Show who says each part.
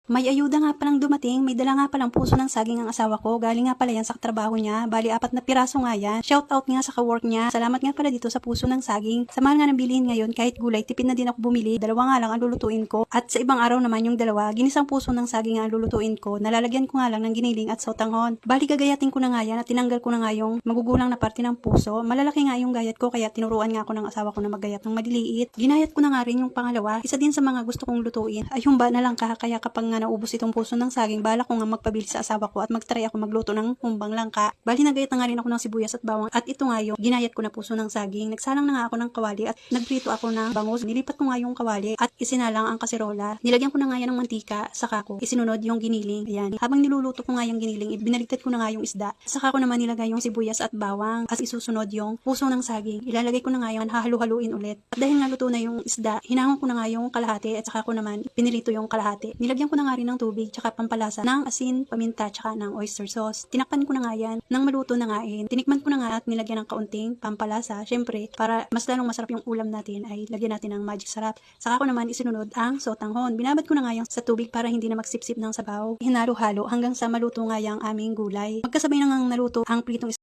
Speaker 1: May ayuda nga palang dumating, may dala nga palang puso ng saging ang asawa ko. Galing nga pala yan sa trabaho niya. Bali, 4 na piraso nga yan. Shout out nga sa kawork niya. Salamat nga pala dito sa puso ng saging. Sa mahal nga ng bilihin ngayon, kahit gulay, tipid na din ako bumili. 2 nga lang ang lulutuin ko. At sa ibang araw naman yung 2, ginisang puso ng saging nga ang lulutuin ko. Nalalagyan ko nga lang ng giniling at sotanghon. Bali, gagayatin ko na nga yan at tinanggal ko na nga yung magugulang na parte ng puso. Malalaki nga yung gayat ko kaya tinuruan nga ako ng asawa ko na maggayat ng maliliit. Ginayat ko na nga rin yung pangalawa. Isa din sa mga gusto kong lutuin ay humba na lang kaya kapag nga naubos itong puso ng saging, bala ko nga magpabili sa asawa ko at magtry ako magluto ng humbang langka. Bali, nagayat na nga rin ako ng sibuyas at bawang at ito nga yung ginayat ko na puso ng saging. Nagsalang na nga ako ng kawali at nagprito ako ng bangus. Nilipat ko nga yung kawali at isinalang ang kaserola. Nilagyan ko na nga yan ng mantika, saka ko isinunod yung giniling. Ayan. Habang niluluto ko nga yung giniling, binaligtad ko na nga yung isda. Saka ko naman nilagay yung sibuyas at bawang at isusunod yung puso ng saging. Ilalagay ko na nga yung hahalu-haluin ulit. At dahil nga luto na yung isda, hinahon ko na nga yung kalahati at saka ko naman pinirito yung kalahati. Nilagyan ko na nga rin ng tubig tsaka pampalasa ng asin, paminta, tsaka ng oyster sauce. Tinakpan ko na nga yan nang maluto na nga tinikman ko na nga at nilagyan ng kaunting pampalasa. Syempre, para mas lalong masarap yung ulam natin ay lagyan natin ng magic sarap. Saka ko naman isinunod ang sotanghon. Binabad ko na nga yung sa tubig para hindi na magsipsip ng sabaw. Hinalo-halo hanggang sa maluto nga yung aming gulay. Magkasabay na nga naluto ang pritong